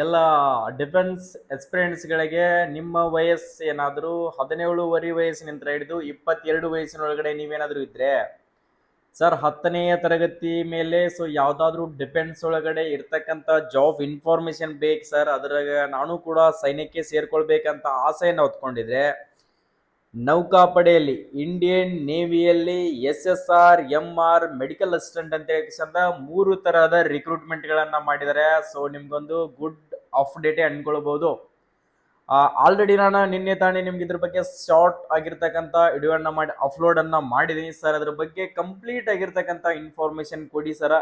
ಎಲ್ಲ ಡಿಫೆನ್ಸ್ ಎಕ್ಸ್ಪೀರಿಯನ್ಸ್ಗಳಿಗೆ ನಿಮ್ಮ ವಯಸ್ಸು ಏನಾದರೂ 17 ವಯಸ್ಸಿನಿಂದ ಹಿಡಿದು 22 ವಯಸ್ಸಿನೊಳಗಡೆ ನೀವೇನಾದರೂ ಇದ್ರೆ ಸರ್ 10ನೇ ತರಗತಿ ಮೇಲೆ ಯಾವುದಾದ್ರೂ ಡಿಫೆನ್ಸ್ ಒಳಗಡೆ ಇರ್ತಕ್ಕಂಥ ಜಾಬ್ ಇನ್ಫಾರ್ಮೇಶನ್ ಬೇಕು ಸರ್. ಅದ್ರಾಗ ನಾನು ಕೂಡ ಸೈನ್ಯಕ್ಕೆ ಸೇರ್ಕೊಳ್ಬೇಕಂತ ಆಸೆಯನ್ನು ಹೊತ್ಕೊಂಡಿದ್ರೆ ನೌಕಾಪಡೆಯಲ್ಲಿ ಇಂಡಿಯನ್ ನೇವಿಯಲ್ಲಿ SSR MR ಮೆಡಿಕಲ್ ಅಸಿಸ್ಟೆಂಟ್ ಅಂತ ಹೇಳಿ 3 ತರಹದ ರಿಕ್ರೂಟ್ಮೆಂಟ್ಗಳನ್ನು ಮಾಡಿದ್ದಾರೆ. ಸೊ ನಿಮ್ಗೊಂದು ಗುಡ್ ಅಪ್ಡೇಟ್ ಅನ್ಕೊಳ್ಬಹುದು. ಆಲ್ರೆಡಿ ನಾನು ನಿನ್ನೆ ತಾನೇ ನಿಮ್ಗೆ ಇದ್ರ ಬಗ್ಗೆ ಶಾರ್ಟ್ ಆಗಿರ್ತಕ್ಕಂಥ ವಿಡಿಯೋನ ಮಾಡಿ ಅಪ್ಲೋಡ್ ಅನ್ನ ಮಾಡಿದೀನಿ ಸರ್. ಅದ್ರ ಬಗ್ಗೆ ಕಂಪ್ಲೀಟ್ ಆಗಿರ್ತಕ್ಕಂಥ ಇನ್ಫಾರ್ಮೇಶನ್ ಕೊಡಿ ಸರ್.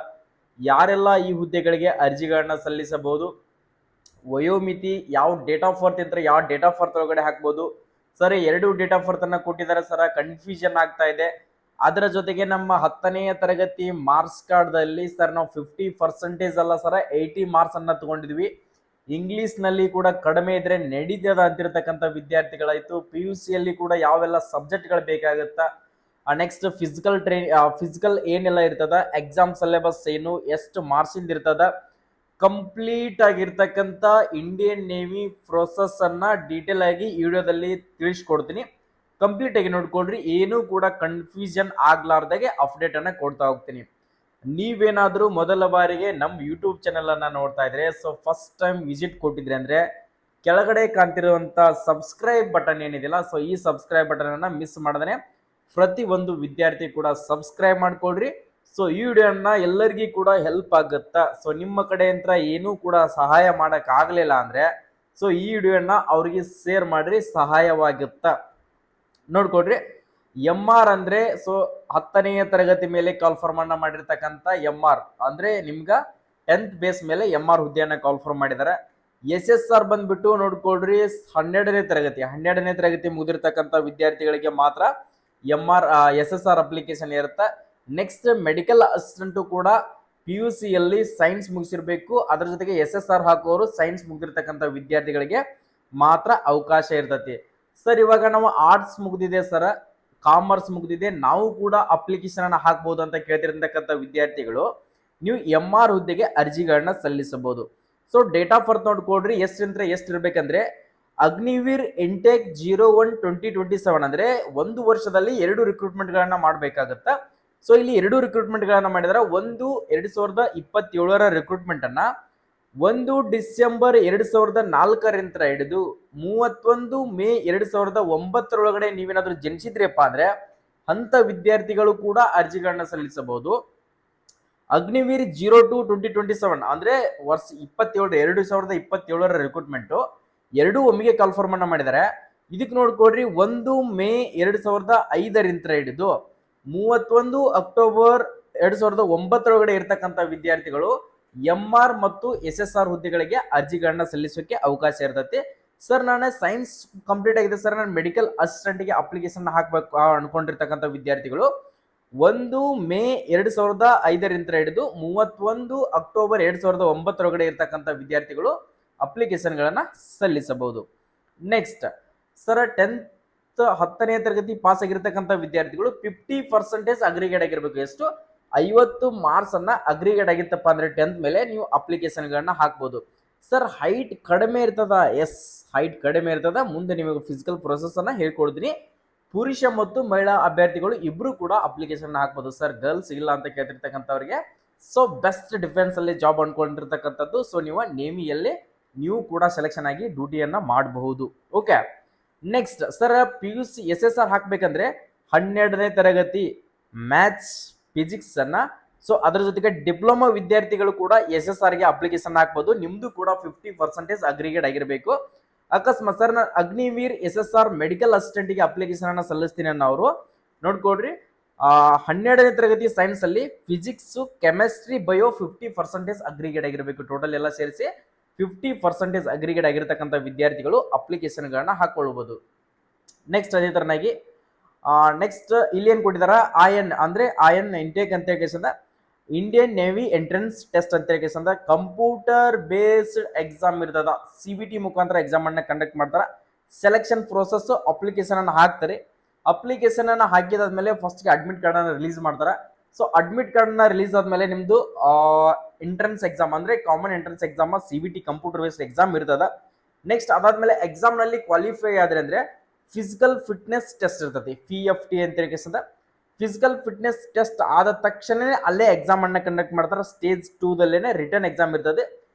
ಯಾರೆಲ್ಲ ಈ ಹುದ್ದೆಗಳಿಗೆ ಅರ್ಜಿಗಳನ್ನ ಸಲ್ಲಿಸಬಹುದು, ವಯೋಮಿತಿ ಯಾವ ಡೇಟ್ ಆಫ್ ಬರ್ತ್ ಇದ್ರೆ ಯಾವ ಡೇಟ್ ಆಫ್ ಬರ್ತ್ ಒಳಗಡೆ ಹಾಕ್ಬೋದು ಸರ್. 2 ಡೇಟ್ ಆಫ್ ಬರ್ತ್ ಅನ್ನ ಕೊಟ್ಟಿದ್ದಾರೆ ಸರ್, ಕನ್ಫ್ಯೂಷನ್ ಆಗ್ತಾ ಇದೆ. ಅದರ ಜೊತೆಗೆ ನಮ್ಮ 10ನೇ ತರಗತಿ ಮಾರ್ಕ್ಸ್ ಕಾರ್ಡ್ದಲ್ಲಿ ಸರ್ ನಾವು 50% ಅಲ್ಲ ಸರ್ 80 ಮಾರ್ಕ್ಸ್ ಅನ್ನ ತಗೊಂಡಿದ್ವಿ. ಇಂಗ್ಲಿಷ್ ನಲ್ಲಿ ಕೂಡ ಕಡಿಮೆ ಇದ್ರೆ ನಡೀತದ ಅಂತಿರ್ತಕ್ಕಂಥ ವಿದ್ಯಾರ್ಥಿಗಳಾಯ್ತು. PUC ಯಲ್ಲಿ ಕೂಡ ಯಾವೆಲ್ಲ ಸಬ್ಜೆಕ್ಟ್ಗಳು ಬೇಕಾಗುತ್ತಾ, ನೆಕ್ಸ್ಟ್ ಫಿಸಿಕಲ್ ಏನೆಲ್ಲ ಇರ್ತದ, ಎಕ್ಸಾಮ್ ಸಿಲೆಬಸ್ ಏನು, ಎಷ್ಟು ಮಾರ್ಕ್ಸ್ ಇಂದ ಇರ್ತದ, ಕಂಪ್ಲೀಟ್ ಆಗಿರ್ತಕ್ಕಂಥ ಇಂಡಿಯನ್ ನೇವಿ ಪ್ರೋಸೆಸ್ ಅನ್ನ ಡೀಟೇಲ್ ಆಗಿ ಈ ವಿಡಿಯೋದಲ್ಲಿ ತಿಳಿಸ್ಕೊಡ್ತೀನಿ. ಕಂಪ್ಲೀಟ್ ಆಗಿ ನೋಡ್ಕೊಳ್ರಿ, ಏನು ಕೂಡ ಕನ್ಫ್ಯೂಷನ್ ಆಗ್ಲಾರ್ದಾಗೆ ಅಪ್ಡೇಟ್ ಅನ್ನ ಕೊಡ್ತಾ ಹೋಗ್ತೀನಿ. ನೀವೇನಾದ್ರೂ ಮೊದಲ ಬಾರಿಗೆ ನಮ್ಮ ಯೂಟ್ಯೂಬ್ ಚಾನೆಲ್ ಅನ್ನ ನೋಡ್ತಾ ಇದ್ರೆ, ಸೊ ಫಸ್ಟ್ ಟೈಮ್ ವಿಸಿಟ್ ಕೊಟ್ಟಿದ್ರೆ ಅಂದ್ರೆ ಕೆಳಗಡೆ ಕಾಣ್ತಿರುವಂತ ಸಬ್ಸ್ಕ್ರೈಬ್ ಬಟನ್ ಏನಿದೆಯಲ್ಲ, ಸೊ ಈ ಸಬ್ಸ್ಕ್ರೈಬ್ ಬಟನ್ ಅನ್ನ ಮಿಸ್ ಮಾಡದೇನೆ ಪ್ರತಿ ಒಂದು ವಿದ್ಯಾರ್ಥಿ ಕೂಡ ಸಬ್ಸ್ಕ್ರೈಬ್ ಮಾಡ್ಕೊಳ್ರಿ. ಸೊ ಈ ವಿಡಿಯೋನ ಎಲ್ಲರಿಗೂ ಕೂಡ ಹೆಲ್ಪ್ ಆಗುತ್ತಾ. ಸೊ ನಿಮ್ಮ ಕಡೆ ಅಂತ ಏನೂ ಕೂಡ ಸಹಾಯ ಮಾಡಕ್ ಆಗ್ಲಿಲ್ಲ ಅಂದ್ರೆ ಸೊ ಈ ವಿಡಿಯೋನ ಅವ್ರಿಗೆ ಶೇರ್ ಮಾಡ್ರಿ, ಸಹಾಯವಾಗುತ್ತಾ. ನೋಡ್ಕೊಡ್ರಿ, MR ಅಂದ್ರೆ ಸೊ 10ನೇ ತರಗತಿ ಮೇಲೆ ಕಾಲ್ಫಾರ್ಮ್ ಅನ್ನ ಮಾಡಿರ್ತಕ್ಕಂಥ MR ಅಂದ್ರೆ ನಿಮ್ಗ 10th ಬೇಸ್ ಮೇಲೆ MR ಹುದ್ದೆಯನ್ನ ಕಾಲ್ಫಾರ್ಮ್ ಮಾಡಿದ್ದಾರೆ. SSR ಬಂದ್ಬಿಟ್ಟು ನೋಡ್ಕೊಳ್ರಿ 12ನೇ ತರಗತಿ ಮುಗಿದಿರ್ತಕ್ಕಂಥ ವಿದ್ಯಾರ್ಥಿಗಳಿಗೆ ಮಾತ್ರ SSR ಅಪ್ಲಿಕೇಶನ್ ಇರುತ್ತೆ. ನೆಕ್ಸ್ಟ್ ಮೆಡಿಕಲ್ ಅಸಿಸ್ಟೆಂಟ್ ಕೂಡ PUC ಯಲ್ಲಿ ಸೈನ್ಸ್ ಮುಗಿಸಿರ್ಬೇಕು. ಅದರ ಜೊತೆಗೆ SSR ಹಾಕೋರು ಸೈನ್ಸ್ ಮುಗಿದಿರ್ತಕ್ಕಂಥ ವಿದ್ಯಾರ್ಥಿಗಳಿಗೆ ಮಾತ್ರ ಅವಕಾಶ ಇರ್ತತಿ ಸರ್. ಇವಾಗ ನಾವು ಆರ್ಟ್ಸ್ ಮುಗಿದಿದೆ ಸರ್, ಕಾಮರ್ಸ್ ಮುಗಿದಿದೆ, ನಾವು ಕೂಡ ಅಪ್ಲಿಕೇಶನ್ ಅನ್ನ ಹಾಕಬಹುದು ಅಂತ ಕೇಳ್ತಿರ್ತಕ್ಕಂಥ ವಿದ್ಯಾರ್ಥಿಗಳು ನೀವು MR ಹುದ್ದೆಗೆ ಅರ್ಜಿಗಳನ್ನ ಸಲ್ಲಿಸಬಹುದು. ಸೊ ಡೇಟ್ ಆಫ್ ಬರ್ತ್ ನೋಡ್ಕೊಡ್ರಿ, ಎಷ್ಟು ಇರ್ಬೇಕಂದ್ರೆ ಅಗ್ನಿವೀರ್ ಇಂಟೇಕ್ 01-2027 ಅಂದ್ರೆ 1 ವರ್ಷದಲ್ಲಿ 2 ರಿಕ್ರೂಟ್ಮೆಂಟ್ ಗಳನ್ನ ಮಾಡ್ಬೇಕಾಗತ್ತ. ಸೊ ಇಲ್ಲಿ 2 ರಿಕ್ರೂಟ್ಮೆಂಟ್ ಗಳನ್ನ ಮಾಡಿದಾರೆ. ಒಂದು 2027 ರಿಕ್ರೂಟ್ಮೆಂಟ್ ಅನ್ನ 1 ಡಿಸೆಂಬರ್ 2004 ಹಿಡಿದು 31 ಮೇ 2009 ಒಳಗಡೆ ನೀವೇನಾದ್ರೂ ಜನಿಸಿದ್ರಪ್ಪ ಅಂದ್ರೆ ಅಂತ ವಿದ್ಯಾರ್ಥಿಗಳು ಕೂಡ ಅರ್ಜಿಗಳನ್ನ ಸಲ್ಲಿಸಬಹುದು. ಅಗ್ನಿವೀರ್ 02-2027 ಅಂದ್ರೆ ವರ್ಷ 2027 ರಿಕ್ರೂಟ್ಮೆಂಟ್ ಎರಡು ಒಮ್ಮೆಗೆ ಕಾಲ್ಫಾರ್ಮ್ ಅನ್ನ ಮಾಡಿದ್ದಾರೆ. ಇದಕ್ಕೆ ನೋಡ್ಕೊಡ್ರಿ 1 ಮೇ 2005 ಹಿಡಿದು 31 ಅಕ್ಟೋಬರ್ 2009 ಒಳಗಡೆ ಇರ್ತಕ್ಕಂಥ ವಿದ್ಯಾರ್ಥಿಗಳು MR ಮತ್ತು SSR ಹುದ್ದೆಗಳಿಗೆ ಅರ್ಜಿಗಳನ್ನ ಸಲ್ಲಿಸೋಕೆ ಅವಕಾಶ ಇರ್ತೈತಿ ಸರ್. ನಾನು ಸೈನ್ಸ್ ಕಂಪ್ಲೀಟ್ ಆಗಿದೆ ಸರ್, ನಾನು ಮೆಡಿಕಲ್ ಅಸಿಸ್ಟೆಂಟ್ಗೆ ಅಪ್ಲಿಕೇಶನ್ ಹಾಕ್ಬೇಕು ಅನ್ಕೊಂಡಿರ್ತಕ್ಕಂಥ ವಿದ್ಯಾರ್ಥಿಗಳು 1 ಮೇ 2005 ಹಿಡಿದು 31 ಅಕ್ಟೋಬರ್ 2009 ಒಳಗಡೆ ಇರ್ತಕ್ಕಂಥ ವಿದ್ಯಾರ್ಥಿಗಳು ಅಪ್ಲಿಕೇಶನ್ ಗಳನ್ನ ಸಲ್ಲಿಸಬಹುದು. ನೆಕ್ಸ್ಟ್ ಸರ್ 10ನೇ ತರಗತಿ ಪಾಸ್ ಆಗಿರ್ತಕ್ಕಂಥ ವಿದ್ಯಾರ್ಥಿಗಳು 50% ಅಗ್ರಿಗೇಟ್ ಆಗಿರ್ಬೇಕು. ಎಷ್ಟು 50 ಮಾರ್ಕ್ಸ್ ಅನ್ನ ಅಗ್ರಿಗೇಟ್ ಆಗಿತ್ತಪ್ಪ ಅಂದ್ರೆ 10th ಮೇಲೆ ನೀವು ಅಪ್ಲಿಕೇಶನ್ ಗಳನ್ನ ಹಾಕ್ಬೋದು ಸರ್. ಹೈಟ್ ಕಡಿಮೆ ಇರ್ತದ, ಹೈಟ್ ಕಡಿಮೆ ಇರ್ತದ. ಮುಂದೆ ನಿಮಗೆ ಫಿಸಿಕಲ್ ಪ್ರೊಸೆಸ್ ಅನ್ನ ಹೇಳ್ಕೊಡ್ತೀನಿ. ಪುರುಷ ಮತ್ತು ಮಹಿಳಾ ಅಭ್ಯರ್ಥಿಗಳು ಇಬ್ರು ಕೂಡ ಅಪ್ಲಿಕೇಶನ್ ಹಾಕ್ಬೋದು ಸರ್. ಗರ್ಲ್ಸ್ ಇಲ್ಲ ಅಂತ ಕೇಳ್ತಿರ್ತಕ್ಕಂಥವ್ರಿಗೆ ಸೊ ಬೆಸ್ಟ್ ಡಿಫೆನ್ಸ್ ಅಲ್ಲಿ ಜಾಬ್ ಅನ್ಕೊಂಡಿರ್ತಕ್ಕಂಥದ್ದು. ಸೊ ನೀವು ನೇವಿಯಲ್ಲಿ ನೀವು ಕೂಡ ಸೆಲೆಕ್ಷನ್ ಆಗಿ ಡ್ಯೂಟಿಯನ್ನ ಮಾಡಬಹುದು. Okay, next sir PUC SSR ಹಾಕ್ಬೇಕಂದ್ರೆ 12ನೇ ತರಗತಿ ಮ್ಯಾಥ್ಸ್ ಫಿಸಿಕ್ಸ್ ಅನ್ನ ಸೊ ಅದರ ಜೊತೆಗೆ ಡಿಪ್ಲೊಮಾ ವಿದ್ಯಾರ್ಥಿಗಳು ಕೂಡ SSR ಗೆ ಅಪ್ಲಿಕೇಶನ್ ಹಾಕ್ಬೋದು. ನಿಮ್ದು ಕೂಡ 50% ಅಗ್ರಿಗೇಟ್ ಆಗಿರಬೇಕು. ಅಕಸ್ಮಾತ್ ಸರ್ ನಾನು ಅಗ್ನಿವೀರ್ SSR ಮೆಡಿಕಲ್ ಅಸಿಸ್ಟೆಂಟ್ ಗೆ ಅಪ್ಲಿಕೇಶನ್ ಅನ್ನ ಸಲ್ಲಿಸ್ತೀನಿ ಅನ್ನೋರು ನೋಡ್ಕೊಡ್ರಿ, 12ನೇ ತರಗತಿ ಸೈನ್ಸ್ ಅಲ್ಲಿ ಫಿಸಿಕ್ಸ್, ಕೆಮಿಸ್ಟ್ರಿ, ಬಯೋ 50% ಅಗ್ರಿಗೇಟ್ ಆಗಿರಬೇಕು. ಟೋಟಲ್ ಎಲ್ಲ ಸೇರಿಸಿ 50% ಅಗ್ರಿಗೇಟ್ ಆಗಿರ್ತಕ್ಕಂಥ ವಿದ್ಯಾರ್ಥಿಗಳು ಅಪ್ಲಿಕೇಶನ್ ಗಳನ್ನ ಹಾಕೊಳ್ಳಬಹುದು. ನೆಕ್ಸ್ಟ್ ಅದೇ ತರನಾಗಿ ನೆಕ್ಸ್ಟ್ ಇಲ್ಲಿ ಏನ್ ಕೊಟ್ಟಿದಾರ, IN ಅಂದ್ರೆ IN ಇಂಟೇಕ್ ಅಂತ ಹೇಳಿ ಇಂಡಿಯನ್ ನೇವಿ ಎಂಟ್ರೆನ್ಸ್ ಟೆಸ್ಟ್ ಅಂತ ಹೇಳಿ ಕಂಪ್ಯೂಟರ್ ಬೇಸ್ಡ್ ಎಕ್ಸಾಮ್ ಇರ್ತದ. CBT ಮುಖಾಂತರ ಎಕ್ಸಾಮ್ ಅನ್ನ ಕಂಡಕ್ಟ್ ಮಾಡ್ತಾರ. ಸೆಲೆಕ್ಷನ್ ಪ್ರೋಸೆಸ್ ಅಪ್ಲಿಕೇಶನ್ ಅನ್ನ ಹಾಕ್ತಾರೆ. ಅಪ್ಲಿಕೇಶನ್ ಅನ್ನ ಹಾಕಿದಾದ್ಮೇಲೆ ಫಸ್ಟ್ ಗೆ ಅಡ್ಮಿಟ್ ಕಾರ್ಡ್ ಅನ್ನ ರಿಲೀಸ್ ಮಾಡ್ತಾರ. ಸೊ ಅಡ್ಮಿಟ್ ಕಾರ್ಡ್ ನ ರಿಲೀಸ್ ಆದ್ಮೇಲೆ ನಿಮ್ದು ಎಂಟ್ರೆನ್ಸ್ ಎಕ್ಸಾಮ್ ಅಂದ್ರೆ common entrance exam, CVT computer based exam ಇರ್ತದ. ನೆಕ್ಸ್ಟ್ ಅದಾದ್ಮೇಲೆ ಎಕ್ಸಾಮ್ ನಲ್ಲಿ ಕ್ವಾಲಿಫೈ ಆದ್ರೆ ಅಂದ್ರೆ ಫಿಸಿಕಲ್ ಫಿಟ್ನೆಸ್ ಟೆಸ್ಟ್ ಇರ್ತದೆ, PFT ಅಂತ ಹೇಳಿ. ಫಿಸಿಕಲ್ ಫಿಟ್ನೆಸ್ ಟೆಸ್ಟ್ ಆದ ತಕ್ಷಣನೇ ಅಲ್ಲೇ ಎಕ್ಸಾಮ್ ಅನ್ನ ಕಂಡಕ್ಟ್ ಮಾಡ್ತಾರೆ. ಸ್ಟೇಜ್ 2 ದಲ್ಲೇನೆ ರಿಟರ್ನ್ ಎಕ್ಸಾಮ್ ಇರ್ತದೆ.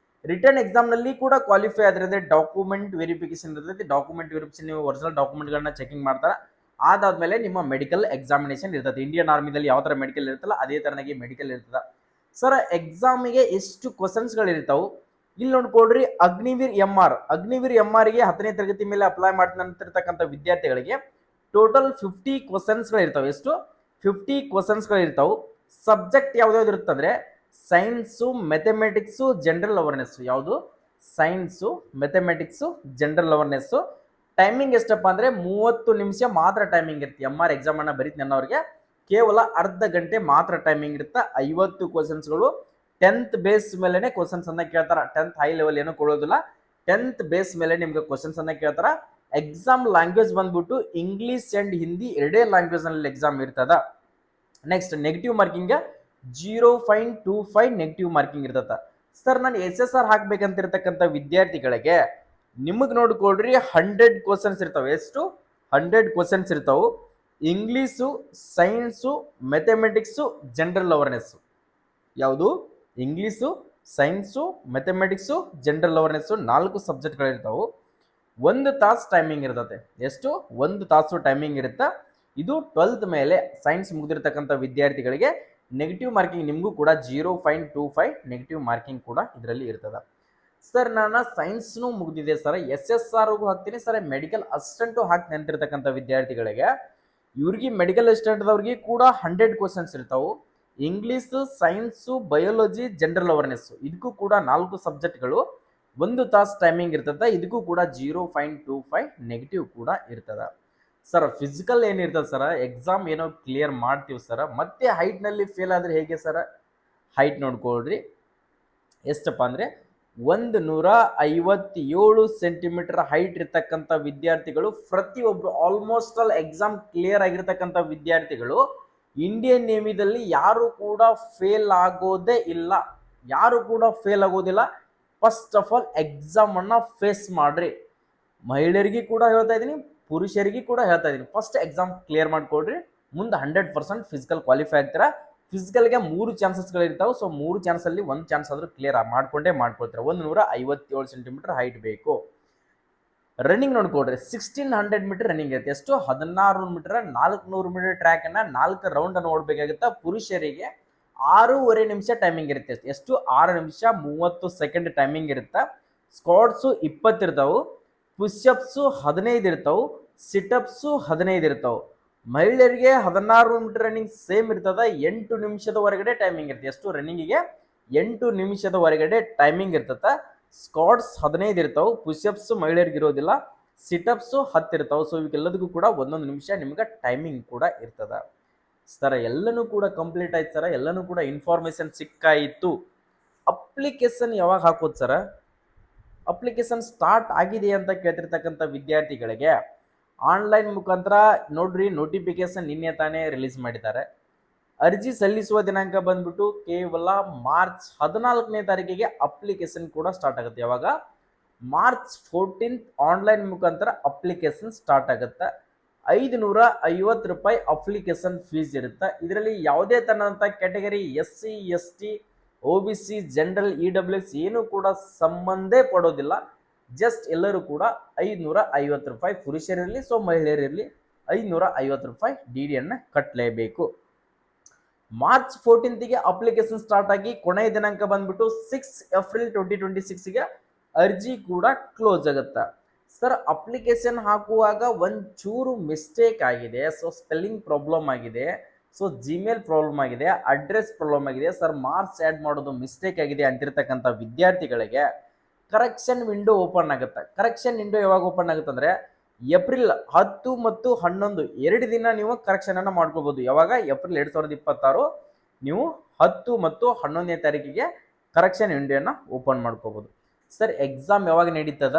ರಿಟರ್ನ್ ಎಕ್ಸಾಮ್ ನಲ್ಲಿ ಕೂಡ ಕ್ವಾಲಿಫೈ ಆದ್ರೆ ಡಾಕ್ಯುಮೆಂಟ್ ವೆರಿಫಿಕೇಶನ್ ಇರ್ತದೆ. ಡಾಕ್ಯುಮೆಂಟ್ ವೆರಿಫಿಕೇಶನ್, ನೀವು ಒರಿಜಿನಲ್ ಡಾಕ್ಯುಮೆಂಟ್ ಗಳನ್ನ ಚೆಕಿಂಗ್ ಮಾಡ್ತಾರೆ. ಅದಾದ್ಮೇಲೆ ನಿಮ್ಮ ಮೆಡಿಕಲ್ ಎಕ್ಸಾಮಿನೇಷನ್ ಇರ್ತದೆ. ಇಂಡಿಯನ್ ಆರ್ಮಿದಲ್ಲಿ ಯಾವ ತರ ಮೆಡಿಕಲ್ ಇರುತ್ತಲ್ಲ ಅದೇ ತರನಾಗಿ ಮೆಡಿಕಲ್ ಇರ್ತದ. ಸರ್ ಎಕ್ಸಾಮಿಗೆ ಎಷ್ಟು ಕ್ವಶನ್ಸ್ ಗಳು ಇರ್ತಾವು ಇಲ್ಲಿ ನೋಡ್ಕೊಳ್ರಿ. ಅಗ್ನಿವೀರ್ MR, ಅಗ್ನಿವೀರ್ MR ಗೆ 10ನೇ ತರಗತಿ ಮೇಲೆ ಅಪ್ಲೈ ಮಾಡ್ತಿರ್ತಕ್ಕಂಥ ವಿದ್ಯಾರ್ಥಿಗಳಿಗೆ ಟೋಟಲ್ 50 ಕ್ವಶನ್ಸ್ ಗಳು ಇರ್ತಾವೆ. ಎಷ್ಟು? 50 ಕ್ವಶನ್ಸ್ ಗಳು ಇರ್ತಾವೆ. ಸಬ್ಜೆಕ್ಟ್ ಯಾವ್ದಾವ್ದು ಇರುತ್ತಂದ್ರೆ ಸೈನ್ಸು, ಮ್ಯಾಥಮೆಟಿಕ್ಸು, ಜನರಲ್ ಅವೇರ್ನೆಸ್. ಯಾವುದು? Science, mathematics, general awareness. Timing ಎಷ್ಟಪ್ಪ ಅಂದ್ರೆ 30 ನಿಮಿಷ ಮಾತ್ರ ಟೈಮಿಂಗ್ ಇರುತ್ತೆ. MR ಎಕ್ಸಾಮ್ ಅನ್ನ ಬರೀತೀನಿ ಅನ್ನೋರಿಗೆ ಕೇವಲ ಅರ್ಧ ಗಂಟೆ ಮಾತ್ರ ಟೈಮಿಂಗ್ ಇರುತ್ತೆ. 50 ಕ್ವಶನ್ಸ್ಗಳು 10th ಬೇಸ್ ಮೇಲೆನೆ ಕ್ವಶನ್ಸ್ ಅನ್ನ ಕೇಳ್ತಾರ. 10th ಹೈ ಲೆವೆಲ್ ಏನು ಕೊಡೋದಿಲ್ಲ, 10th ಬೇಸ್ ಮೇಲೆ ನಿಮ್ಗೆ ಕ್ವಶನ್ಸ್ ಅನ್ನ ಕೇಳ್ತಾರ. ಎಕ್ಸಾಮ್ ಲ್ಯಾಂಗ್ವೇಜ್ ಬಂದ್ಬಿಟ್ಟು ಇಂಗ್ಲಿಷ್ ಅಂಡ್ ಹಿಂದಿ ಎರಡೇ ಲ್ಯಾಂಗ್ವೇಜ್ ನಲ್ಲಿ ಎಕ್ಸಾಮ್ ಇರ್ತದ. Next negative marking 0.25 negative marking ಇರ್ತದ. ಸರ್ ನಾನು SSR ಹಾಕ್ಬೇಕಂತಿರ್ತಕ್ಕಂಥ ವಿದ್ಯಾರ್ಥಿಗಳಿಗೆ ನಿಮಗ್ ನೋಡ್ಕೊಳ್ರಿ 100 ಕ್ವಶನ್ಸ್ ಇರ್ತಾವೆ. ಎಷ್ಟು? 100 ಕ್ವಶನ್ಸ್ ಇರ್ತಾವೆ. English, science, mathematics, general awareness. ಯಾವುದು? English, science, mathematics, general awareness 4 ಸಬ್ಜೆಕ್ಟ್ಗಳಿರ್ತಾವೆ. 1 ತಾಸು ಟೈಮಿಂಗ್ ಇರ್ತದೆ. ಎಷ್ಟು? 1 ತಾಸು ಟೈಮಿಂಗ್ ಇರುತ್ತೆ. ಇದು 12th ಮೇಲೆ ಸೈನ್ಸ್ ಮುಗಿದಿರ್ತಕ್ಕಂಥ ವಿದ್ಯಾರ್ಥಿಗಳಿಗೆ ನೆಗೆಟಿವ್ ಮಾರ್ಕಿಂಗ್ ನಿಮಗೂ ಕೂಡ 0.25 ನೆಗೆಟಿವ್ ಮಾರ್ಕಿಂಗ್ ಕೂಡ ಇದರಲ್ಲಿ ಇರ್ತದೆ. ಸರ್ ನಾನು ಸೈನ್ಸ್ನು ಮುಗಿದಿದೆ ಸರ್, SSRಗೂ ಹಾಕ್ತೀನಿ ಸರ್, ಮೆಡಿಕಲ್ ಅಸಿಸ್ಟೆಂಟು ಹಾಕ್ತೀನಿ ಅಂತಿರ್ತಕ್ಕಂಥ ವಿದ್ಯಾರ್ಥಿಗಳಿಗೆ ಇವ್ರಿಗೆ ಮೆಡಿಕಲ್ ಅಸಿಸ್ಟೆಂಟ್ದವ್ರಿಗೆ ಕೂಡ 100 ಕ್ವಶನ್ಸ್ ಇರ್ತಾವೆ. English, science, biology, general awareness ಇದಕ್ಕೂ ಕೂಡ 4 ಸಬ್ಜೆಕ್ಟ್ಗಳು 1 ತಾಸು ಟೈಮಿಂಗ್ ಇರ್ತದೆ. ಇದಕ್ಕೂ ಕೂಡ 0.25 ನೆಗೆಟಿವ್ ಕೂಡ ಇರ್ತದೆ. ಸರ್ ಫಿಸಿಕಲ್ ಏನಿರ್ತದೆ ಸರ್, ಎಕ್ಸಾಮ್ ಏನೋ ಕ್ಲಿಯರ್ ಮಾಡ್ತೀವಿ ಸರ್, ಮತ್ತೆ ಹೈಟ್ನಲ್ಲಿ ಫೇಲ್ ಆದರೆ ಹೇಗೆ ಸರ್? ಹೈಟ್ ನೋಡ್ಕೊಳ್ರಿ. ಎಷ್ಟಪ್ಪ ಅಂದರೆ 157 ಸೆಂಟಿಮೀಟರ್ ಹೈಟ್ ಇರ್ತಕ್ಕಂಥ ವಿದ್ಯಾರ್ಥಿಗಳು ಪ್ರತಿಯೊಬ್ಬರು ಆಲ್ಮೋಸ್ಟ್ ಆಲ್ ಎಕ್ಸಾಮ್ ಕ್ಲಿಯರ್ ಆಗಿರ್ತಕ್ಕಂಥ ವಿದ್ಯಾರ್ಥಿಗಳು ಇಂಡಿಯನ್ ನೇವಿದಲ್ಲಿ ಯಾರು ಕೂಡ ಫೇಲ್ ಆಗೋದೇ ಇಲ್ಲ. ಯಾರು ಕೂಡ ಫೇಲ್ ಆಗೋದಿಲ್ಲ. ಫಸ್ಟ್ ಆಫ್ ಆಲ್ ಎಕ್ಸಾಮ್ ಅನ್ನ ಫೇಸ್ ಮಾಡ್ರಿ. ಮಹಿಳೆಯರಿಗೆ ಕೂಡ ಹೇಳ್ತಾ ಇದ್ದೀನಿ, ಪುರುಷರಿಗೆ ಕೂಡ ಹೇಳ್ತಾ ಇದ್ದೀನಿ, ಫಸ್ಟ್ ಎಕ್ಸಾಮ್ ಕ್ಲಿಯರ್ ಮಾಡ್ಕೊಡ್ರಿ. ಮುಂದೆ 100% ಫಿಸಿಕಲ್ ಕ್ವಾಲಿಫೈ ಆಗ್ತೀರಾ. ಫಿಸಿಕಲ್ಗೆ 3 ಚಾನ್ಸಸ್ಗಳು ಇರ್ತಾವೆ. ಸೊ 3 ಚಾನ್ಸಲ್ಲಿ 1 ಚಾನ್ಸ್ ಆದರೂ ಕ್ಲಿಯರ್ ಮಾಡ್ಕೊಳ್ತಾರೆ. 157 ಸೆಂಟಿಮೀಟರ್ ಹೈಟ್ ಬೇಕು. ರನ್ನಿಂಗ್ ನೋಡ್ಕೊಡ್ರಿ, 1600 ಮೀಟರ್ ರನ್ನಿಂಗ್ ಇರುತ್ತೆ. ಎಷ್ಟು? 16 ಮೀಟರ್ 400 ಮೀಟರ್ ಟ್ರ್ಯಾಕ್ ಅನ್ನ 4 ರೌಂಡ್ ಅನ್ನು ಓಡಬೇಕಾಗುತ್ತೆ. ಪುರುಷರಿಗೆ 6.5 ನಿಮಿಷ ಟೈಮಿಂಗ್ ಇರುತ್ತೆ. ಎಷ್ಟು? 6 ನಿಮಿಷ 30 ಸೆಕೆಂಡ್ ಟೈಮಿಂಗ್ ಇರುತ್ತೆ. ಸ್ಕ್ವಾಟ್ಸು 20 ಇರ್ತಾವೆ, ಪುಷ್ಅಪ್ಸು 15 ಇರ್ತಾವೆ, ಸಿಟಪ್ಸು 15 ಇರ್ತಾವೆ. ಮಹಿಳೆಯರಿಗೆ 16 ಮೀಟರ್ ರನ್ನಿಂಗ್ ಸೇಮ್ ಇರ್ತದ. 8 ನಿಮಿಷದ ಹೊರಗಡೆ ಟೈಮಿಂಗ್ ಇರುತ್ತೆ. ಎಷ್ಟು? ರನ್ನಿಂಗಿಗೆ 8 ನಿಮಿಷದ ಹೊರಗಡೆ ಟೈಮಿಂಗ್ ಇರ್ತದೆ. ಸ್ಕ್ವಾಟ್ಸ್ 15 ಇರ್ತಾವೆ, ಪುಷ್ಅಪ್ಸ್ ಮಹಿಳೆಯರಿಗೆ ಇರೋದಿಲ್ಲ, ಸಿಟಪ್ಸು 10 ಇರ್ತಾವೆ. ಸೊ ಇವಕ್ಕೆಲ್ಲದಕ್ಕೂ ಕೂಡ 1 ನಿಮಿಷ ನಿಮ್ಗೆ ಟೈಮಿಂಗ್ ಕೂಡ ಇರ್ತದ. ಸರ ಎಲ್ಲನೂ ಕೂಡ ಕಂಪ್ಲೀಟ್ ಆಯ್ತು ಸರ, ಎಲ್ಲನೂ ಕೂಡ ಇನ್ಫಾರ್ಮೇಶನ್ ಸಿಕ್ಕಾಯಿತು. ಅಪ್ಲಿಕೇಶನ್ ಯಾವಾಗ ಹಾಕೋದು ಸರ? ಅಪ್ಲಿಕೇಶನ್ ಸ್ಟಾರ್ಟ್ ಆಗಿದೆ ಅಂತ ಕೇಳ್ತಿರ್ತಕ್ಕಂಥ ವಿದ್ಯಾರ್ಥಿಗಳಿಗೆ ಆನ್ಲೈನ್ ಮುಖಾಂತರ ನೋಡ್ರಿ, ನೋಟಿಫಿಕೇಶನ್ ನಿನ್ನೆ ತಾನೇ ರಿಲೀಸ್ ಮಾಡಿದ್ದಾರೆ. ಅರ್ಜಿ ಸಲ್ಲಿಸುವ ದಿನಾಂಕ ಬಂದ್ಬಿಟ್ಟು ಕೇವಲ ಮಾರ್ಚ್ 14ನೇ ತಾರೀಕಿಗೆ ಅಪ್ಲಿಕೇಶನ್ ಕೂಡ ಸ್ಟಾರ್ಟ್ ಆಗುತ್ತೆ. ಯಾವಾಗ? ಮಾರ್ಚ್ 14th ಆನ್ಲೈನ್ ಮುಖಾಂತರ ಅಪ್ಲಿಕೇಶನ್ ಸ್ಟಾರ್ಟ್ ಆಗುತ್ತೆ. 550 ರೂಪಾಯಿ ಅಪ್ಲಿಕೇಶನ್ ಫೀಸ್ ಇರುತ್ತೆ. ಇದರಲ್ಲಿ ಯಾವುದೇ ತರನಾದಂಥ category SC ST OBC general EWS ಏನು ಕೂಡ ಸಂಬಂಧ ಪಡೋದಿಲ್ಲ. ಜಸ್ಟ್ ಎಲ್ಲರೂ ಕೂಡ 550 ರೂಪಾಯಿ, ಪುರುಷರಿರಲಿ ಸೊ ಮಹಿಳೆಯರಿರಲಿ 550 ರೂಪಾಯಿ DD ಅನ್ನು ಕಟ್ಟಲೇಬೇಕು. ಮಾರ್ಚ್ 14ಗೆ ಅಪ್ಲಿಕೇಶನ್ ಸ್ಟಾರ್ಟ್ ಆಗಿ ಕೊನೆಯ ದಿನಾಂಕ ಬಂದ್ಬಿಟ್ಟು 6 ಏಪ್ರಿಲ್ 2026ಗೆ ಅರ್ಜಿ ಕೂಡ ಕ್ಲೋಸ್ ಆಗುತ್ತೆ. ಸರ್ ಅಪ್ಲಿಕೇಶನ್ ಹಾಕುವಾಗ ಒಂಚೂರು ಮಿಸ್ಟೇಕ್ ಆಗಿದೆ. ಸೊ ಸ್ಪೆಲ್ಲಿಂಗ್ ಪ್ರಾಬ್ಲಮ್ ಆಗಿದೆ, ಸೊ ಜಿಮೇಲ್ ಪ್ರಾಬ್ಲಮ್ ಆಗಿದೆ, ಅಡ್ರೆಸ್ ಪ್ರಾಬ್ಲಮ್ ಆಗಿದೆ ಸರ್, ಮಾರ್ಕ್ಸ್ ಆ್ಯಡ್ ಮಾಡೋದು ಮಿಸ್ಟೇಕ್ ಆಗಿದೆ ಅಂತಿರ್ತಕ್ಕಂಥ ವಿದ್ಯಾರ್ಥಿಗಳಿಗೆ ಕರೆಕ್ಷನ್ ವಿಂಡೋ ಓಪನ್ ಆಗುತ್ತೆ. ಕರೆಕ್ಷನ್ ವಿಂಡೋ ಯಾವಾಗ ಓಪನ್ ಆಗುತ್ತೆ ಅಂದರೆ ಏಪ್ರಿಲ್ 10 ಮತ್ತು 11 2 ದಿನ ನೀವು ಕರೆಕ್ಷನ್ ಅನ್ನು ಮಾಡ್ಕೋಬಹುದು. ಯಾವಾಗ? ಏಪ್ರಿಲ್ 2026 ನೀವು 10 ಮತ್ತು 11ನೇ ತಾರೀಕಿಗೆ ಕರೆಕ್ಷನ್ ವಿಂಡೋನ ಓಪನ್ ಮಾಡ್ಕೋಬಹುದು. ಸರ್ ಎಕ್ಸಾಮ್ ಯಾವಾಗ ನಡೀತದ?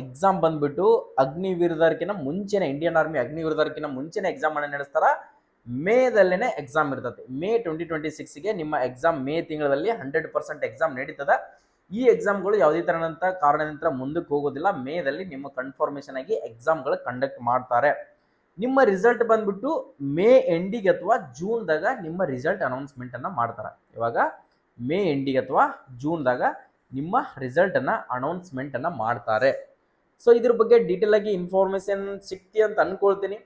ಎಕ್ಸಾಮ್ ಬಂದ್ಬಿಟ್ಟು ಅಗ್ನಿವೀರದರ್ಕಿನ ಮುಂಚೆನೆ, ಇಂಡಿಯನ್ ಆರ್ಮಿ ಅಗ್ನಿವೀರದರ್ಕಿನ ಮುಂಚೆನೆ ಎಕ್ಸಾಮ್ ಅನ್ನು ನಡೆಸ್ತಾರ. ಮೇದಲ್ಲೇ ಎಕ್ಸಾಮ್ ಇರ್ತದೆ. ಮೇ 2026ಗೆ ನಿಮ್ಮ ಎಕ್ಸಾಮ್ ಮೇ ತಿಂಗಳಲ್ಲಿ 100% ಎಕ್ಸಾಮ್ ನಡೀತದ. ಈ ಎಕ್ಸಾಮ್ಗಳು ಯಾವುದೇ ತರನಂತ ಕಾರಣದಿಂದ ಮುಂದಕ್ಕೆ ಹೋಗೋದಿಲ್ಲ. ಮೇದಲ್ಲಿ ನಿಮ್ಮ ಕನ್ಫರ್ಮೇಷನ್ ಆಗಿ ಎಕ್ಸಾಮ್ಗಳು ಕಂಡಕ್ಟ್ ಮಾಡ್ತಾರೆ. ನಿಮ್ಮ ರಿಸಲ್ಟ್ ಬಂದ್ಬಿಟ್ಟು ಮೇ ಎಂಡಿಗೆ ಅಥವಾ ಜೂನ್ದಾಗ ನಿಮ್ಮ ರಿಸಲ್ಟ್ ಅನೌನ್ಸ್ಮೆಂಟ್ ಅನ್ನ ಮಾಡ್ತಾರೆ. ಇವಾಗ ಮೇ ಎಂಡಿಗೆ ಅಥವಾ ಜೂನ್ದಾಗ ನಿಮ್ಮ ರಿಸಲ್ಟ್ ಅನ್ನ ಅನೌನ್ಸ್ಮೆಂಟ್ ಅನ್ನ ಮಾಡ್ತಾರೆ. ಸೊ ಇದ್ರ ಬಗ್ಗೆ ಡೀಟೇಲ್ ಆಗಿ ಇನ್ಫಾರ್ಮೇಶನ್ ಸಿಕ್ತಿ ಅಂತ ಅನ್ಕೊಳ್ತೀನಿ.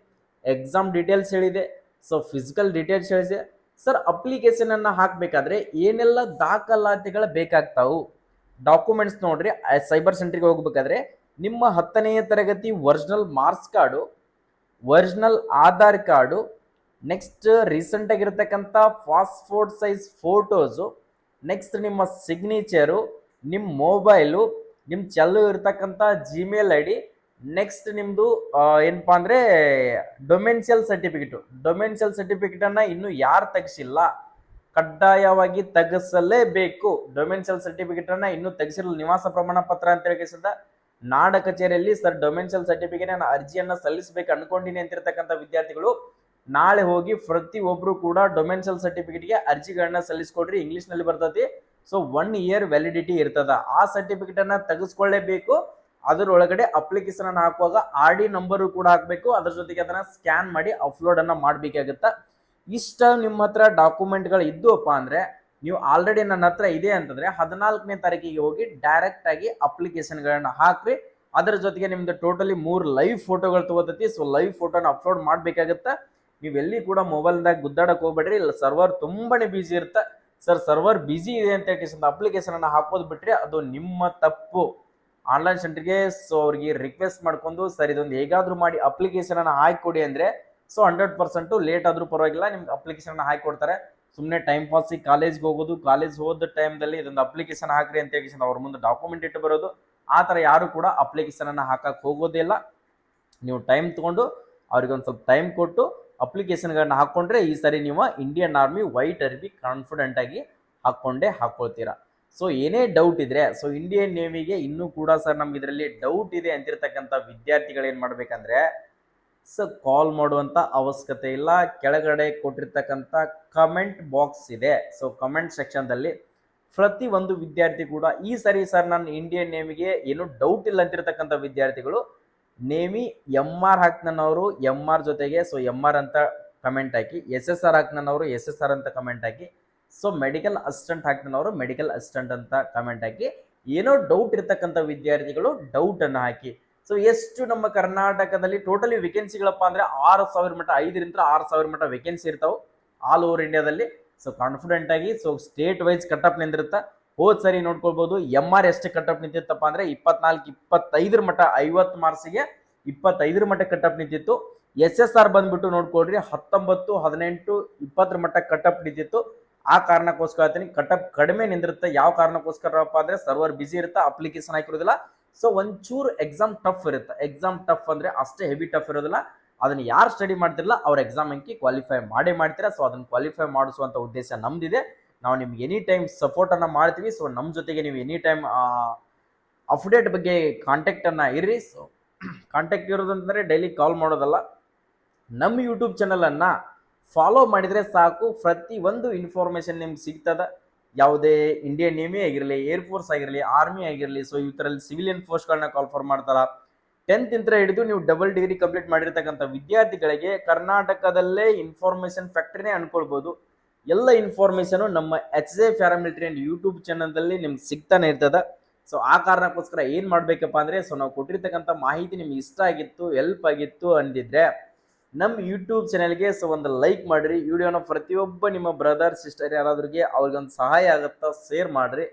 ಎಕ್ಸಾಮ್ ಡೀಟೇಲ್ಸ್ ಹೇಳಿದೆ, ಸೊ ಫಿಸಿಕಲ್ ಡೀಟೇಲ್ಸ್ ಹೇಳಿದೆ. ಸರ್ ಅಪ್ಲಿಕೇಶನ್ ಅನ್ನ ಹಾಕಬೇಕಾದ್ರೆ ಏನೆಲ್ಲ ದಾಖಲಾತಿಗಳು ಬೇಕಾಗ್ತಾವು? ಡಾಕ್ಯುಮೆಂಟ್ಸ್ ನೋಡ್ರಿ, ಸೈಬರ್ ಸೆಂಟರ್ಗೆ ಹೋಗ್ಬೇಕಾದ್ರೆ ನಿಮ್ಮ 10ನೇ ತರಗತಿ original marks card, original Aadhaar card, next recent ಆಗಿರ್ತಕ್ಕಂಥ ಪಾಸ್ಪೋರ್ಟ್ ಸೈಜ್ ಫೋಟೋಸು, ನೆಕ್ಸ್ಟ್ ನಿಮ್ಮ ಸಿಗ್ನೇಚರು, ನಿಮ್ಮ ಮೊಬೈಲು, ನಿಮ್ಮ ಚಾಲು ಇರ್ತಕ್ಕಂಥ ಜಿಮೇಲ್ ಐ ಡಿ, ನೆಕ್ಸ್ಟ್ ನಿಮ್ಮದು ಏನಪ್ಪಾ ಅಂದರೆ ಡೊಮೆನ್ಷಿಯಲ್ ಸರ್ಟಿಫಿಕೇಟನ್ನು ಇನ್ನೂ ಯಾರು ತೆಗೆಸಿಲ್ಲ ಕಡ್ಡಾಯವಾಗಿ ತೆಗೆಸಲೇಬೇಕು. ಡೊಮೆನ್ಷಿಯಲ್ ಸರ್ಟಿಫಿಕೇಟನ್ನು ಇನ್ನೂ ತೆಗೆಸಿರಲ್ಲ. ನಿವಾಸ ಪ್ರಮಾಣ ಪತ್ರ ಅಂತ ಹೇಳಿದ ನಾಡ ಕಚೇರಿಯಲ್ಲಿ ಸರ್ ಡೊಮೆನ್ಷಿಯಲ್ ಸರ್ಟಿಫಿಕೇಟ್ ಅರ್ಜಿಯನ್ನು ಸಲ್ಲಿಸಬೇಕು ಅನ್ಕೊಂಡಿನಿ ಅಂತಿರ್ತಕ್ಕಂಥ ವಿದ್ಯಾರ್ಥಿಗಳು ನಾಳೆ ಹೋಗಿ ಪ್ರತಿಯೊಬ್ಬರು ಕೂಡ ಡೊಮೆನ್ಷಿಯಲ್ ಸರ್ಟಿಫಿಕೇಟ್ಗೆ ಅರ್ಜಿಗಳನ್ನ ಸಲ್ಲಿಸ್ಕೊಡ್ರಿ. ಇಂಗ್ಲೀಷ್ನಲ್ಲಿ ಬರ್ತದೆ. ಸೊ 1 year ವ್ಯಾಲಿಡಿಟಿ ಇರ್ತದ. ಆ ಸರ್ಟಿಫಿಕೇಟ್ ಅನ್ನ ತೆಗೆಸ್ಕೊಳ್ಳೇಬೇಕು. ಅದರೊಳಗಡೆ ಅಪ್ಲಿಕೇಶನ್ ಅನ್ನು ಹಾಕುವಾಗ RD ನಂಬರು ಕೂಡ ಹಾಕಬೇಕು. ಅದ್ರ ಜೊತೆಗೆ ಅದನ್ನ ಸ್ಕ್ಯಾನ್ ಮಾಡಿ ಅಪ್ಲೋಡ್ ಅನ್ನ ಮಾಡಬೇಕಾಗುತ್ತಾ. ಇಷ್ಟ ನಿಮ್ಮ ಹತ್ರ ಡಾಕ್ಯುಮೆಂಟ್ಗಳು ಇದ್ದುವಪ್ಪ ಅಂದ್ರೆ ನೀವು ಆಲ್ರೆಡಿ ನನ್ನ ಹತ್ರ ಇದೆ ಅಂತಂದ್ರೆ 14ನೇ ತಾರೀಕಿಗೆ ಹೋಗಿ ಡೈರೆಕ್ಟ್ ಆಗಿ ಅಪ್ಲಿಕೇಶನ್ಗಳನ್ನ ಹಾಕ್ರಿ. ಅದರ ಜೊತೆಗೆ ನಿಮ್ದು ಟೋಟಲಿ 3 ಲೈವ್ ಫೋಟೋಗಳು ತಗೋತೈತಿ. ಸೊ ಲೈವ್ ಫೋಟೋನ ಅಪ್ಲೋಡ್ ಮಾಡಬೇಕಾಗತ್ತಾ. ನೀವೆಲ್ಲಿ ಕೂಡ ಮೊಬೈಲ್ದಾಗ ಗುದ್ದಾಡಕ್ ಹೋಗ್ಬೇಡ್ರಿ. ಇಲ್ಲ ಸರ್ವರ್ ತುಂಬಾನೇ ಬಿಸಿ ಇರುತ್ತೆ. ಸರ್ ಸರ್ವರ್ ಬಿಸಿ ಇದೆ ಅಂತ ಹೇಳಿ ಅಪ್ಲಿಕೇಶನ್ ಅನ್ನ ಹಾಕೋದು ಬಿಟ್ರೆ ಅದು ನಿಮ್ಮ ತಪ್ಪು. ಆನ್ಲೈನ್ ಸೆಂಟರ್ಗೆ ಸೊ ಅವ್ರಿಗೆ ರಿಕ್ವೆಸ್ಟ್ ಮಾಡ್ಕೊಂಡು ಸರ್ ಇದೊಂದು ಹೇಗಾದ್ರೂ ಮಾಡಿ ಅಪ್ಲಿಕೇಶನ್ ಅನ್ನ ಹಾಕಿ ಅಂದ್ರೆ ಸೊ 100% ಲೇಟ್ ಆದ್ರೂ ಪರವಾಗಿಲ್ಲ ನಿಮ್ಗೆ ಅಪ್ಲಿಕೇಶನ್ ಅನ್ನ ಹಾಕಿ ಕೊಡ್ತಾರೆ. ಸುಮ್ಮನೆ ಟೈಮ್ ಪಾಸಿಗೆ ಕಾಲೇಜ್ಗೆ ಹೋಗೋದು, ಕಾಲೇಜ್ ಹೋದ ಟೈಮ್ದಲ್ಲಿ ಇದೊಂದು ಅಪ್ಲಿಕೇಶನ್ ಹಾಕ್ರಿ ಅಂತ ಹೇಳಿ ಅವ್ರ ಮುಂದೆ ಡಾಕ್ಯುಮೆಂಟ್ ಇಟ್ಟು ಬರೋದು, ಆ ಥರ ಯಾರು ಕೂಡ ಅಪ್ಲಿಕೇಶನ್ ಅನ್ನ ಹಾಕಕ್ಕೆ ಹೋಗೋದಿಲ್ಲ. ನೀವು ಟೈಮ್ ತಗೊಂಡು ಅವ್ರಿಗೆ ಒಂದು ಸ್ವಲ್ಪ ಟೈಮ್ ಕೊಟ್ಟು ಅಪ್ಲಿಕೇಶನ್ಗಳನ್ನ ಹಾಕ್ಕೊಂಡ್ರೆ ಈ ಸರಿ ನೀವು ಇಂಡಿಯನ್ ಆರ್ಮಿ ವೈಟ್ ಅರ್ಬಿ ಕಾನ್ಫಿಡೆಂಟ್ ಆಗಿ ಹಾಕ್ಕೊಳ್ತೀರಾ. ಸೊ ಏನೇ ಡೌಟ್ ಇದ್ರೆ ಸೊ ಇಂಡಿಯನ್ ನೇವಿಗೆ ಇನ್ನೂ ಕೂಡ ಸರ್ ನಮ್ಗೆ ಇದರಲ್ಲಿ ಡೌಟ್ ಇದೆ ಅಂತಿರ್ತಕ್ಕಂಥ ವಿದ್ಯಾರ್ಥಿಗಳು ಏನು ಮಾಡ್ಬೇಕಂದ್ರೆ ಸೊ ಕಾಲ್ ಮಾಡುವಂಥ ಅವಶ್ಯಕತೆ ಇಲ್ಲ. ಕೆಳಗಡೆ ಕೊಟ್ಟಿರ್ತಕ್ಕಂಥ ಕಮೆಂಟ್ ಬಾಕ್ಸ್ ಇದೆ. ಸೊ ಕಮೆಂಟ್ ಸೆಕ್ಷನ್ದಲ್ಲಿ ಪ್ರತಿ ಒಂದು ವಿದ್ಯಾರ್ಥಿ ಕೂಡ ಈ ಸರಿ ಸರ್ ನಾನು ಇಂಡಿಯನ್ ನೇವಿಗೆ ಏನು ಡೌಟ್ ಇಲ್ಲ ಅಂತಿರ್ತಕ್ಕಂಥ ವಿದ್ಯಾರ್ಥಿಗಳು ನೇವಿ MR ಹಾಕ್ನವರು MR ಜೊತೆಗೆ ಸೊ MR ಅಂತ ಕಮೆಂಟ್ ಹಾಕಿ, SSR ಹಾಕ್ನವರು SSR ಅಂತ ಕಮೆಂಟ್ ಹಾಕಿ, ಸೊ ಮೆಡಿಕಲ್ ಅಸಿಸ್ಟೆಂಟ್ ಹಾಕ್ನವರು ಮೆಡಿಕಲ್ ಅಸಿಸ್ಟೆಂಟ್ ಅಂತ ಕಮೆಂಟ್ ಹಾಕಿ, ಏನೋ ಡೌಟ್ ಇರ್ತಕ್ಕಂಥ ವಿದ್ಯಾರ್ಥಿಗಳು ಡೌಟ್ ಅನ್ನು ಹಾಕಿ. ಸೊ ಎಷ್ಟು ನಮ್ಮ ಕರ್ನಾಟಕದಲ್ಲಿ ಟೋಟಲಿ ವೇಕೆನ್ಸಿಗಳಪ್ಪ ಅಂದ್ರೆ 6,000 ಮಟ್ಟ, 5ರಿಂದ 6,000 ಮಟ್ಟ ವೇಕೆನ್ಸಿ ಇರ್ತಾವೆ ಆಲ್ ಓವರ್ ಇಂಡಿಯಾದಲ್ಲಿ. ಸೊ ಕಾನ್ಫಿಡೆಂಟ್ ಆಗಿ ಸೊ ಸ್ಟೇಟ್ ವೈಸ್ ಕಟಪ್ ನಿಂದಿರುತ್ತೆ. ಹೋದ್ ಸರಿ ನೋಡ್ಕೊಳ್ಬಹುದು MR ಎಷ್ಟು ಕಟಪ್ ನಿಂತಿತ್ತಪ್ಪ ಅಂದ್ರೆ 24, 25 ಮಟ್ಟ 50 ಮಾರ್ಕ್ಸಿಗೆ 25 ಮಟ್ಟ ಕಟಪ್ ನಿಂತಿತ್ತು. SSR ಬಂದ್ಬಿಟ್ಟು ನೋಡ್ಕೊಳ್ರಿ 19, 18, 20 ಮಟ್ಟ ಕಟಪ್ ನಿಂತಿತ್ತು. ಆ ಕಾರಣಕ್ಕೋಸ್ಕರ ಹೇಳ್ತೀನಿ ಕಟಪ್ ಕಡಿಮೆ ನಿಂದಿರುತ್ತೆ. ಯಾವ ಕಾರಣಕ್ಕೋಸ್ಕರಪ್ಪ ಅಂದ್ರೆ ಸರ್ವರ್ ಬಿಸಿ ಇರುತ್ತೆ, ಅಪ್ಲಿಕೇಶನ್ ಹಾಕಿರೋದಿಲ್ಲ. ಸೊ ಒಂಚೂರು ಎಕ್ಸಾಮ್ ಟಫ್ ಇರುತ್ತೆ. ಎಕ್ಸಾಮ್ ಟಫ್ ಅಂದ್ರೆ ಅಷ್ಟೇ ಹೆವಿ ಟಫ್ ಇರೋದಿಲ್ಲ. ಅದನ್ನ ಯಾರು ಸ್ಟಡಿ ಮಾಡ್ತಿರಲ್ಲ ಅವ್ರ ಎಕ್ಸಾಮ್ ಅಂಕಿ ಕ್ವಾಲಿಫೈ ಮಾಡ್ತೀರಾ. ಸೊ ಅದನ್ನ ಕ್ವಾಲಿಫೈ ಮಾಡಿಸುವಂತ ಉದ್ದೇಶ ನಮ್ದಿದೆ. ನಾವು ನಿಮ್ಗೆ ಎನಿ ಟೈಮ್ ಸಪೋರ್ಟ್ ಅನ್ನ ಮಾಡ್ತೀವಿ. ಸೊ ನಮ್ಮ ಜೊತೆಗೆ ನೀವು ಎನಿ ಟೈಮ್ ಅಪ್ಡೇಟ್ ಬಗ್ಗೆ ಕಾಂಟ್ಯಾಕ್ಟ್ ಅನ್ನ ಇರ್ರಿ. ಸೊ ಕಾಂಟ್ಯಾಕ್ಟ್ ಇರೋದಂದ್ರೆ ಡೈಲಿ ಕಾಲ್ ಮಾಡೋದಲ್ಲ, ನಮ್ಮ ಯೂಟ್ಯೂಬ್ ಚಾನಲ್ ಅನ್ನ ಫಾಲೋ ಮಾಡಿದ್ರೆ ಸಾಕು. ಪ್ರತಿ ಒಂದು ಇನ್ಫಾರ್ಮೇಶನ್ ನಿಮ್ಗೆ ಸಿಗ್ತದ. ಯಾವುದೇ ಇಂಡಿಯನ್ ನೇವಿ ಆಗಿರಲಿ, ಏರ್ಫೋರ್ಸ್ ಆಗಿರಲಿ, ಆರ್ಮಿ ಆಗಿರಲಿ, ಸೊ ಈ ಥರಲ್ಲಿ ಸಿವಿಲಿಯನ್ ಪೋಸ್ಟ್ಗಳನ್ನ ಕಾಲ್ಫರ್ ಮಾಡ್ತಾರ. 10th ಇಂದ ಹಿಡಿದು ನೀವು ಡಬಲ್ ಡಿಗ್ರಿ ಕಂಪ್ಲೀಟ್ ಮಾಡಿರ್ತಕ್ಕಂಥ ವಿದ್ಯಾರ್ಥಿಗಳಿಗೆ ಕರ್ನಾಟಕದಲ್ಲೇ ಇನ್ಫಾರ್ಮೇಶನ್ ಫ್ಯಾಕ್ಟ್ರಿನೇ ಅನ್ಕೊಳ್ಬಹುದು. ಎಲ್ಲ ಇನ್ಫಾರ್ಮೇಶನ್ ನಮ್ಮ HJ ಪ್ಯಾರಾಮಿಲಿಟರಿ ಅಂಡ್ ಯೂಟ್ಯೂಬ್ ಚಾನಲ್ದಲ್ಲಿ ನಿಮ್ಗೆ ಸಿಗ್ತಾನೆ ಇರ್ತದ. ಸೊ ಆ ಕಾರಣಕ್ಕೋಸ್ಕರ ಏನ್ ಮಾಡ್ಬೇಕಪ್ಪ ಅಂದ್ರೆ ಸೊ ನಾವು ಕೊಟ್ಟಿರ್ತಕ್ಕಂಥ ಮಾಹಿತಿ ನಿಮ್ಗೆ ಇಷ್ಟ ಆಗಿತ್ತು, ಹೆಲ್ಪ್ ಆಗಿತ್ತು ಅಂದಿದ್ರೆ ನಮ್ಮ ಯೂಟ್ಯೂಬ್ ಚಾನಲ್ಗೆ ಸೊ ಒಂದು ಲೈಕ್ ಮಾಡ್ರಿ. ವಿಡಿಯೋನ ಪ್ರತಿಯೊಬ್ಬ ನಿಮ್ಮ ಬ್ರದರ್ ಸಿಸ್ಟರ್ ಯಾರಾದ್ರಿಗೆ ಅವ್ರಿಗೊಂದು ಸಹಾಯ ಆಗುತ್ತಾ ಶೇರ್ ಮಾಡ್ರಿ.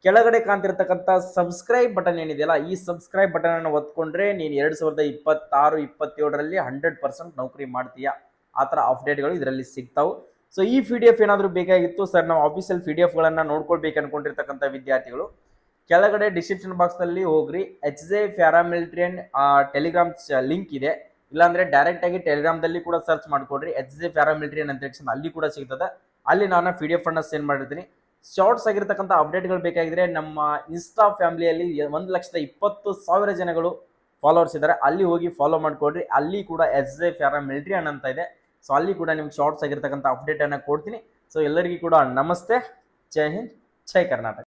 ಕೆಳಗಡೆ ಕಾಣ್ತಿರ್ತಕ್ಕಂಥ ಸಬ್ಸ್ಕ್ರೈಬ್ ಬಟನ್ ಏನಿದೆಯಲ್ಲ, ಈ ಸಬ್ಸ್ಕ್ರೈಬ್ ಬಟನ್ ಅನ್ನು ಒತ್ಕೊಂಡ್ರೆ ನೀನು 2026, 27ರಲ್ಲಿ 100% ನೌಕರಿ ಮಾಡ್ತೀಯಾ. ಆ ಥರ ಅಪ್ಡೇಟ್ಗಳು ಇದರಲ್ಲಿ ಸಿಗ್ತಾವೆ. ಸೊ ಈ PDF ಏನಾದರೂ ಬೇಕಾಗಿತ್ತು ಸರ್, ನಾವು ಆಫೀಸಿಯಲ್ PDFಗಳನ್ನು ನೋಡ್ಕೊಳ್ಬೇಕು ಅನ್ಕೊಂಡಿರ್ತಕ್ಕಂಥ ವಿದ್ಯಾರ್ಥಿಗಳು ಕೆಳಗಡೆ ಡಿಸ್ಕ್ರಿಪ್ಷನ್ ಬಾಕ್ಸ್ನಲ್ಲಿ ಹೋಗ್ರಿ. HJ paramilitary and Telegram link ಇದೆ. ಇಲ್ಲಾಂದ್ರೆ ಡೈರೆಕ್ಟ್ ಆಗಿ ಟೆಲಿಗ್ರಾಮ್ದಲ್ಲಿ ಕೂಡ ಸರ್ಚ್ ಮಾಡ್ಕೊಡ್ರಿ. HJ ಪ್ಯಾರಾಮಿಲಿಟರಿ ಅಂತ ತಕ್ಷಣ ಅಲ್ಲಿ ಕೂಡ ಸಿಗ್ತದೆ. ಅಲ್ಲಿ ನಾನು PDF ಅನ್ನ ಸೆಂಡ್ ಮಾಡಿರ್ತೀನಿ. ಶಾರ್ಟ್ಸ್ ಆಗಿರ್ತಕ್ಕಂಥ ಅಪ್ಡೇಟ್ಗಳು ಬೇಕಾಗಿದ್ರೆ ನಮ್ಮ ಇನ್ಸ್ಟಾ ಫ್ಯಾಮಿಲಿಯಲ್ಲಿ 1,20,000 ಜನಗಳು ಫಾಲೋವರ್ಸ್ ಇದ್ದಾರೆ. ಅಲ್ಲಿ ಹೋಗಿ ಫಾಲೋ ಮಾಡ್ಕೊಡ್ರಿ. ಅಲ್ಲಿ ಕೂಡ HJ ಪ್ಯಾರಾಮಿಲಿಟರಿ ಅಂತ ಇದೆ. ಸೊ ಅಲ್ಲಿ ಕೂಡ ನಿಮ್ಗೆ ಶಾರ್ಟ್ಸ್ ಆಗಿರ್ತಕ್ಕಂಥ ಅಪ್ಡೇಟನ್ನು ಕೊಡ್ತೀನಿ. ಸೊ ಎಲ್ಲರಿಗೂ ಕೂಡ ನಮಸ್ತೆ, ಜೈ ಹಿಂದ್, ಜೈ ಕರ್ನಾಟಕ.